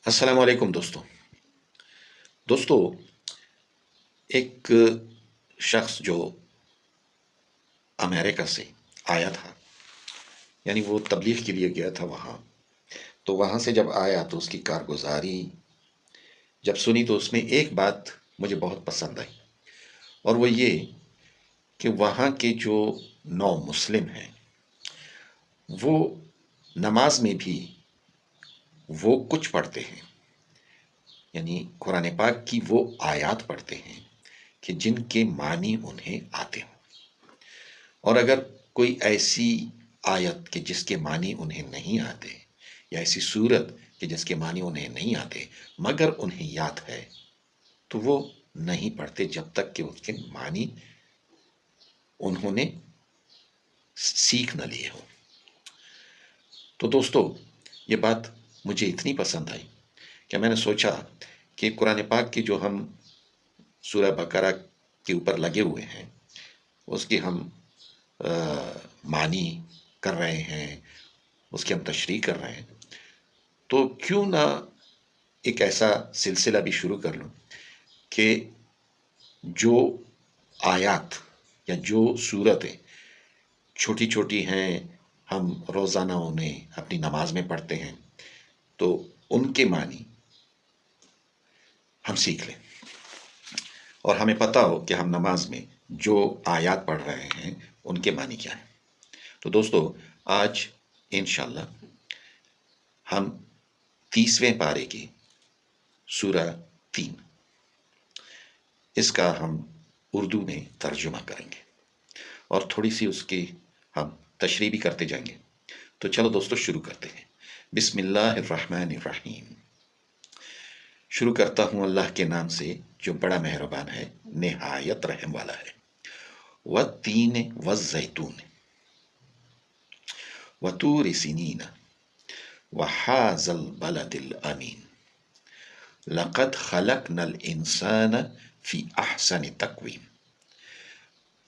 السلام علیکم دوستو ایک شخص جو امریکہ سے آیا تھا، یعنی وہ تبلیغ کے لیے گیا تھا وہاں. تو وہاں سے جب آیا تو اس کی کارگزاری جب سنی تو اس میں ایک بات مجھے بہت پسند آئی، اور وہ یہ کہ وہاں کے جو نو مسلم ہیں وہ نماز میں بھی وہ کچھ پڑھتے ہیں، یعنی قرآن پاک کی وہ آیات پڑھتے ہیں کہ جن کے معنی انہیں آتے ہوں. اور اگر کوئی ایسی آیت کہ جس کے معنی انہیں نہیں آتے، یا ایسی صورت کہ جس کے معنی انہیں نہیں آتے مگر انہیں یاد ہے، تو وہ نہیں پڑھتے جب تک کہ اس کے معنی انہوں نے سیکھ نہ لیے ہوں. تو دوستو یہ بات مجھے اتنی پسند آئی کہ میں نے سوچا کہ قرآن پاک کی جو ہم سورہ بقرہ کے اوپر لگے ہوئے ہیں اس کی ہم معنی کر رہے ہیں، اس کی ہم تشریح کر رہے ہیں، تو کیوں نہ ایک ایسا سلسلہ بھی شروع کر لوں کہ جو آیات یا جو صورتیں چھوٹی چھوٹی ہیں ہم روزانہ انہیں اپنی نماز میں پڑھتے ہیں، تو ان کے معنی ہم سیکھ لیں اور ہمیں پتہ ہو کہ ہم نماز میں جو آیات پڑھ رہے ہیں ان کے معنی کیا ہیں. تو دوستو آج انشاءاللہ ہم 30ویں پارے کی سورہ 3 اس کا ہم اردو میں ترجمہ کریں گے اور تھوڑی سی اس کی ہم تشریح بھی کرتے جائیں گے. تو چلو دوستو شروع کرتے ہیں. بسم اللہ الرحمن الرحیم. شروع کرتا ہوں اللہ کے نام سے جو بڑا مہربان ہے، نہایت رحم والا ہے. والتین والزیتون وطور سینین وحاذا البلد الامین لقد خلقنا الانسان فی احسن تقویم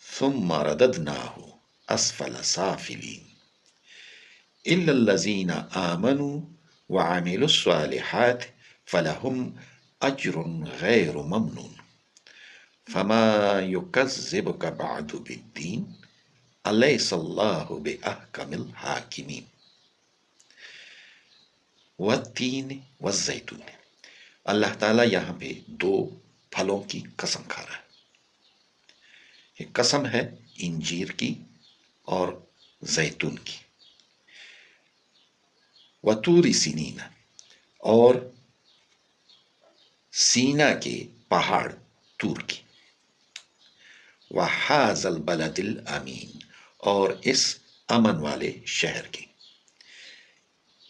ثم رددناه اسفل سافلین الا الذین آمنوا وعملوا الصالحات فلهم اجر غیر ممنون فما یکذبک بعد بالدین الیس اللہ باحکم الحاکمین. والتین والزیتون، اللہ تعالیٰ یہاں پہ دو پھلوں کی قسم کھا رہا ہے. یہ قسم ہے انجیر کی اور زیتون کی. وطور سینین، اور سینا کے پہاڑ طور کی. وحاذا البلد الامین، اور اس امن والے شہر کی.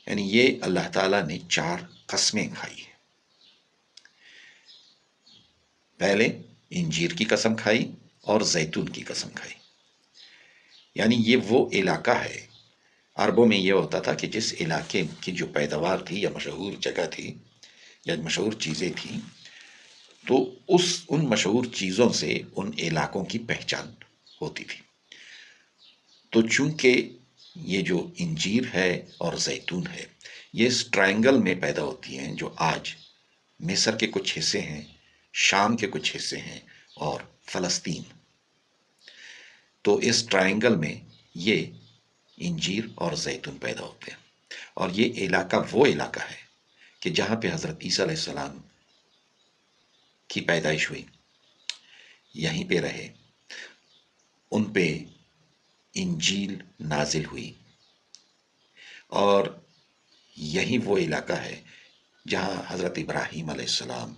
یعنی یہ اللہ تعالیٰ نے 4 قسمیں کھائی ہیں. پہلے انجیر کی قسم کھائی اور زیتون کی قسم کھائی. یعنی یہ وہ علاقہ ہے، عربوں میں یہ ہوتا تھا کہ جس علاقے کی جو پیداوار تھی یا مشہور جگہ تھی یا مشہور چیزیں تھیں، تو ان مشہور چیزوں سے ان علاقوں کی پہچان ہوتی تھی. تو چونکہ یہ جو انجیر ہے اور زیتون ہے یہ اس ٹرائنگل میں پیدا ہوتی ہیں جو آج مصر کے کچھ حصے ہیں، شام کے کچھ حصے ہیں اور فلسطین. تو اس ٹرائنگل میں یہ انجیر اور زیتون پیدا ہوتے ہیں. اور یہ علاقہ وہ علاقہ ہے کہ جہاں پہ حضرت عیسیٰ علیہ السلام کی پیدائش ہوئی، یہیں پہ رہے، ان پہ انجیل نازل ہوئی، اور یہی وہ علاقہ ہے جہاں حضرت ابراہیم علیہ السلام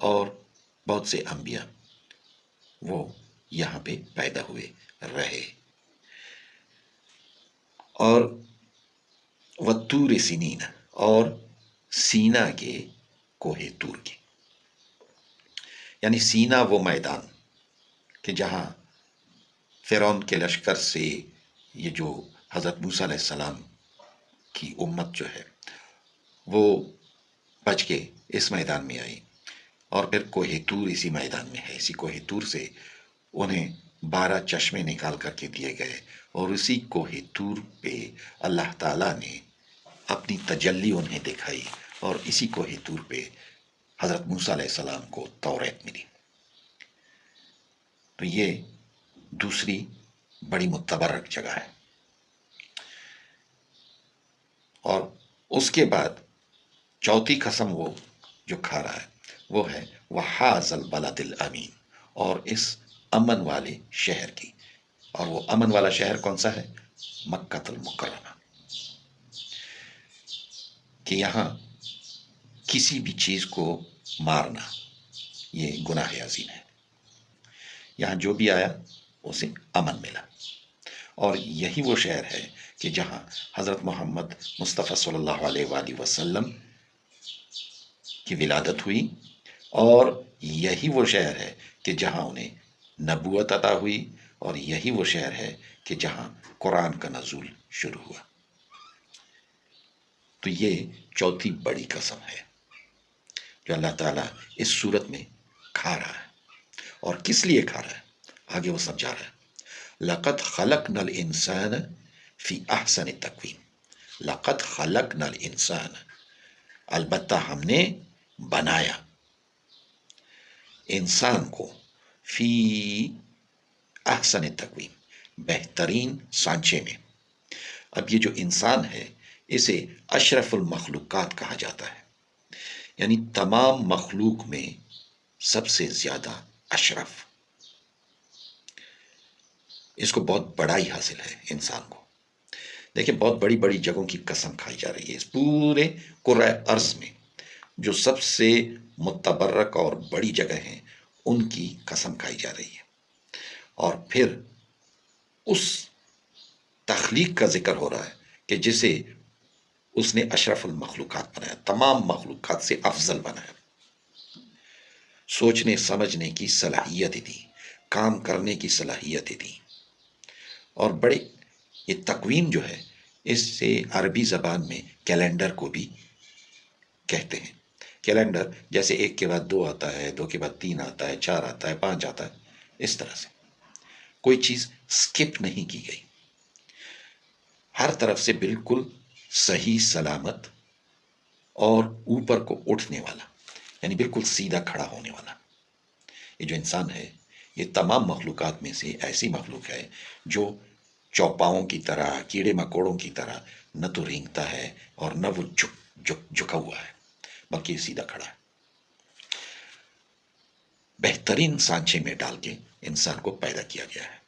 اور بہت سے انبیاء وہ یہاں پہ پیدا ہوئے، رہے. اور وطور سینین، اور سینا کے کوہ طور کی. یعنی سینا وہ میدان کہ جہاں فرعون کے لشکر سے یہ جو حضرت موسیٰ علیہ السلام کی امت جو ہے وہ بچ کے اس میدان میں آئی، اور پھر کوہ طور اسی میدان میں ہے. اسی کوہ طور سے انہیں 12 چشمے نکال کر کے دیے گئے، اور اسی کوہ طور پہ اللہ تعالیٰ نے اپنی تجلی انہیں دکھائی اور اسی کوہ طور پہ حضرت موسیٰ علیہ السلام کو توریت ملی۔ تو یہ دوسری بڑی متبرک جگہ ہے۔ اور اس کے بعد چوتھی قسم وہ جو کھا رہا ہے وہ ہے وحاذ البلد الامین، اور اس امن والے شہر کی۔ اور وہ امن والا شہر کون سا ہے؟ مکہ المکرمہ، کہ یہاں کسی بھی چیز کو مارنا یہ گناہ عظیم ہے۔ یہاں جو بھی آیا اسے امن ملا، اور یہی وہ شہر ہے کہ جہاں حضرت محمد مصطفیٰ صلی اللہ علیہ وآلہ وسلم کی ولادت ہوئی، اور یہی وہ شہر ہے کہ جہاں انہیں نبوت عطا ہوئی، اور یہی وہ شہر ہے کہ جہاں قرآن کا نزول شروع ہوا۔ تو یہ چوتھی بڑی قسم ہے جو اللہ تعالیٰ اس صورت میں کھا رہا ہے۔ اور کس لیے کھا رہا ہے آگے وہ سمجھا رہا ہے۔ لَقَدْ خَلَقْنَا الْإِنسَانَ فِي أَحْسَنِ تَقْوِيمٍ، لَقَدْ خَلَقْنَا الْإِنسَانَ، البتہ ہم نے بنایا انسان کو، فی احسن تقویم، بہترین سانچے میں۔ اب یہ جو انسان ہے اسے اشرف المخلوقات کہا جاتا ہے، یعنی تمام مخلوق میں سب سے زیادہ اشرف، اس کو بہت بڑائی حاصل ہے انسان کو۔ دیکھیں بہت بڑی بڑی جگہوں کی قسم کھائی جا رہی ہے اس پورے کرۂ ارض میں، جو سب سے متبرک اور بڑی جگہ ہیں ان کی قسم کھائی جا رہی ہے، اور پھر اس تخلیق کا ذکر ہو رہا ہے کہ جسے اس نے اشرف المخلوقات بنایا، تمام مخلوقات سے افضل بنایا، سوچنے سمجھنے کی صلاحیتیں دی، کام کرنے کی صلاحیتیں دی۔ اور بڑے یہ تقویم جو ہے اس سے عربی زبان میں کیلنڈر کو بھی کہتے ہیں۔ کیلنڈر جیسے ایک کے بعد دو آتا ہے، دو کے بعد تین آتا ہے، چار آتا ہے، پانچ آتا ہے، اس طرح سے کوئی چیز سکپ نہیں کی گئی، ہر طرف سے بالکل صحیح سلامت اور اوپر کو اٹھنے والا، یعنی بالکل سیدھا کھڑا ہونے والا۔ یہ جو انسان ہے یہ تمام مخلوقات میں سے ایسی مخلوق ہے جو چوپاؤں کی طرح، کیڑے مکوڑوں کی طرح نہ تو رینگتا ہے اور نہ وہ جھکا ہوا ہے، بلکہ یہ سیدھا کھڑا ہے۔ بہترین سانچے میں ڈال کے انسان کو پیدا کیا گیا ہے،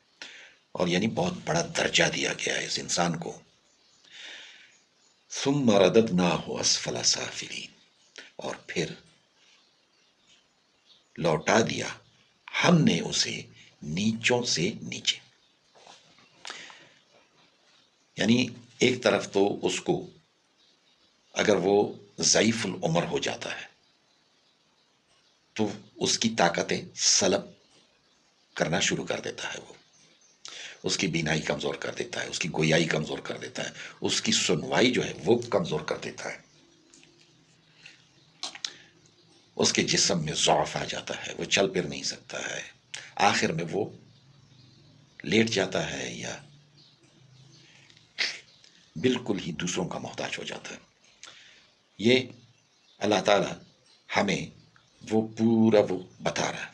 اور یعنی بہت بڑا درجہ دیا گیا ہے اس انسان کو۔ ثم رددناہ اسفل سافلین، اور پھر لوٹا دیا ہم نے اسے نیچوں سے نیچے، یعنی ایک طرف تو اس کو اگر وہ ضعیف العمر ہو جاتا ہے تو اس کی طاقتیں سلب کرنا شروع کر دیتا ہے، وہ اس کی بینائی کمزور کر دیتا ہے، اس کی گویائی کمزور کر دیتا ہے، اس کی سنوائی جو ہے وہ کمزور کر دیتا ہے، اس کے جسم میں ضعف آ جاتا ہے، وہ چل پھر نہیں سکتا ہے، آخر میں وہ لیٹ جاتا ہے یا بالکل ہی دوسروں کا محتاج ہو جاتا ہے۔ یہ اللہ تعالیٰ ہمیں وہ پورا وہ بتا رہا ہے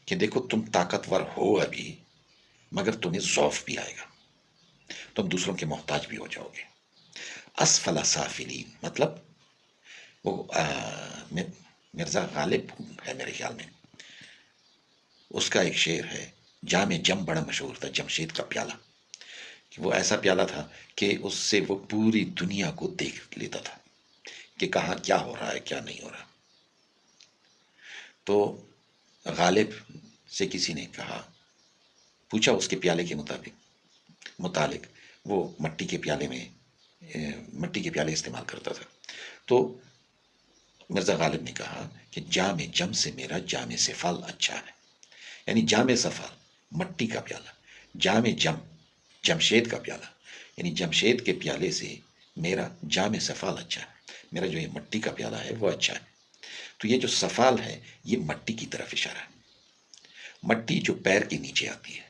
کہ دیکھو تم طاقتور ہو ابھی، مگر تمہیں ضعف بھی آئے گا، تم دوسروں کے محتاج بھی ہو جاؤ گے۔ اسفل سافلین مطلب وہ مرزا غالب ہے میرے خیال میں، اس کا ایک شعر ہے، جام جم بڑا مشہور تھا، جمشید کا پیالہ، کہ وہ ایسا پیالہ تھا کہ اس سے وہ پوری دنیا کو دیکھ لیتا تھا کہ کہاں کیا ہو رہا ہے کیا نہیں ہو رہا۔ تو غالب سے کسی نے کہا، پوچھا اس کے پیالے کے متعلق، وہ مٹی کے پیالے استعمال کرتا تھا، تو مرزا غالب نے کہا کہ جام جم سے میرا جام سفال اچھا ہے، یعنی جام سفال مٹی کا پیالہ، جام جم جمشید کا پیالہ، یعنی جمشید کے پیالے سے میرا جام سفال اچھا ہے، میرا جو یہ مٹی کا پیالہ ہے وہ اچھا ہے۔ تو یہ جو سفال ہے یہ مٹی کی طرف اشارہ ہے، مٹی جو پیر کے نیچے آتی ہے۔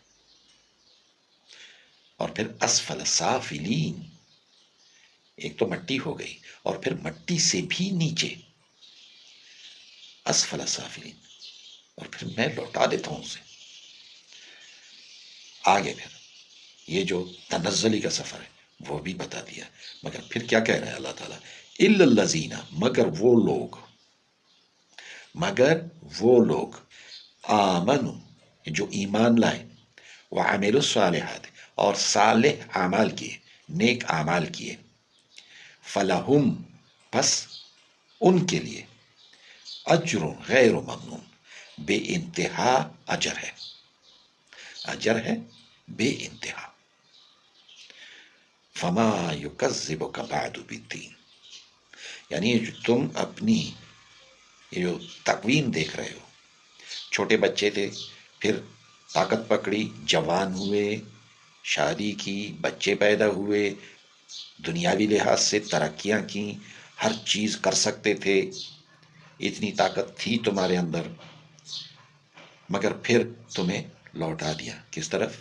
اور پھر اسفل سافلین، ایک تو مٹی ہو گئی، اور پھر مٹی سے بھی نیچے، اسفل سافلین، اور پھر میں لوٹا دیتا ہوں اسے آگے۔ پھر یہ جو تنزلی کا سفر ہے وہ بھی بتا دیا، مگر پھر کیا کہہ رہے ہیں اللہ تعالیٰ؟ الا الذین، مگر وہ لوگ آمنو، جو ایمان لائے، وعملوا الصالحات، اور صالح اعمال کیے، نیک اعمال کیے، فلہم، پس ان کے لیے، اجر غیر ممنون، بے انتہا اجر ہے، اجر ہے بے انتہا۔ فما یکذبک بعد بالدین، یعنی جو تم اپنی یہ جو تقویم دیکھ رہے ہو، چھوٹے بچے تھے، پھر طاقت پکڑی، جوان ہوئے، شادی کی، بچے پیدا ہوئے، دنیاوی لحاظ سے ترقیاں کی، ہر چیز کر سکتے تھے، اتنی طاقت تھی تمہارے اندر، مگر پھر تمہیں لوٹا دیا کس طرف؟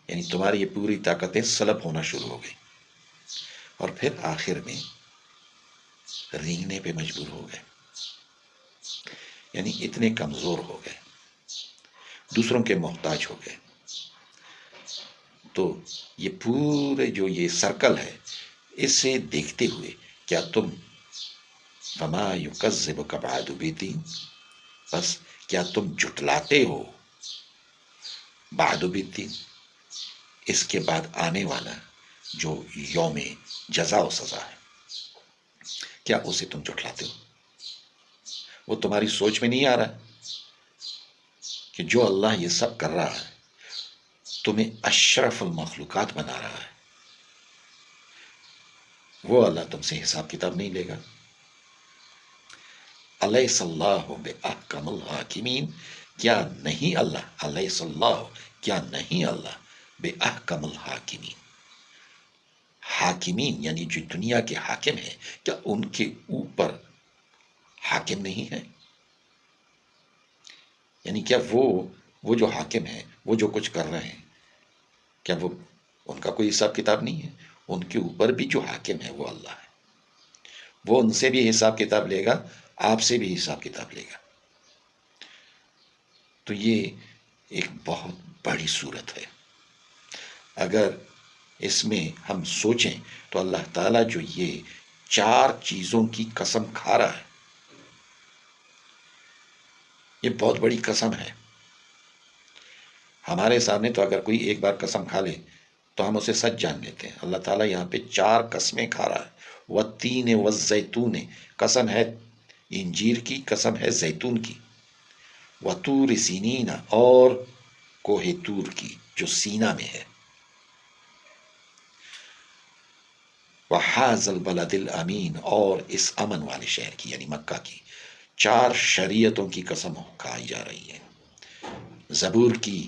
یعنی تمہاری یہ پوری طاقتیں سلب ہونا شروع ہو گئی، اور پھر آخر میں رینگنے پہ مجبور ہو گئے، یعنی اتنے کمزور ہو گئے، دوسروں کے محتاج ہو گئے۔ تو یہ پورے جو یہ سرکل ہے، اسے دیکھتے ہوئے کیا تم، فما یکذبک بعد بالدین، بس کیا تم جھٹلاتے ہو بعد بالدین، اس کے بعد آنے والا جو یوم جزا و سزا ہے، کیا اسے تم جھٹلاتے ہو؟ وہ تمہاری سوچ میں نہیں آ رہا کہ جو اللہ یہ سب کر رہا ہے، تمہیں اشرف المخلوقات بنا رہا ہے، وہ اللہ تم سے حساب کتاب نہیں لے گا؟ الیس اللہ بأحکم الحاکمین، کیا نہیں اللہ، الیس اللہ، کیا نہیں اللہ، بأحکم الحاکمین، حاکمین یعنی جو دنیا کے حاکم ہیں، کیا ان کے اوپر حاکم نہیں ہے؟ یعنی کیا وہ جو حاکم ہیں، وہ جو کچھ کر رہے ہیں، کیا وہ ان کا کوئی حساب کتاب نہیں ہے؟ ان کے اوپر بھی جو حاکم ہے وہ اللہ ہے، وہ ان سے بھی حساب کتاب لے گا، آپ سے بھی حساب کتاب لے گا۔ تو یہ ایک بہت بڑی صورت ہے، اگر اس میں ہم سوچیں تو اللہ تعالیٰ جو یہ 4 چیزوں کی قسم کھا رہا ہے، یہ بہت بڑی قسم ہے۔ ہمارے سامنے تو اگر کوئی ایک بار قسم کھا لے تو ہم اسے سچ جان لیتے ہیں، اللہ تعالیٰ یہاں پہ 4 قسمیں کھا رہا ہے۔ والتین والزیتون، قسم ہے انجیر کی، قسم ہے زیتون کی، وطور سینین، اور کوہ طور کی جو سینا میں ہے، وحاذ البلد الامین، اور اس امن والے شہر کی یعنی مکہ کی۔ 4 شریعتوں کی قسم کھائی جا رہی ہے، زبور کی،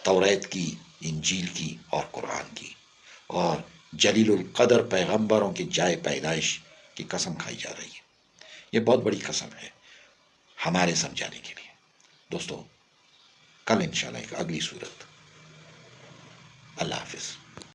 توریت کی، انجیل کی، اور قرآن کی، اور جلیل القدر پیغمبروں کی جائے پیدائش کی قسم کھائی جا رہی ہے۔ یہ بہت بڑی قسم ہے ہمارے سمجھانے کے لیے۔ دوستو، کل انشاءاللہ ایک اگلی صورت۔ اللہ حافظ۔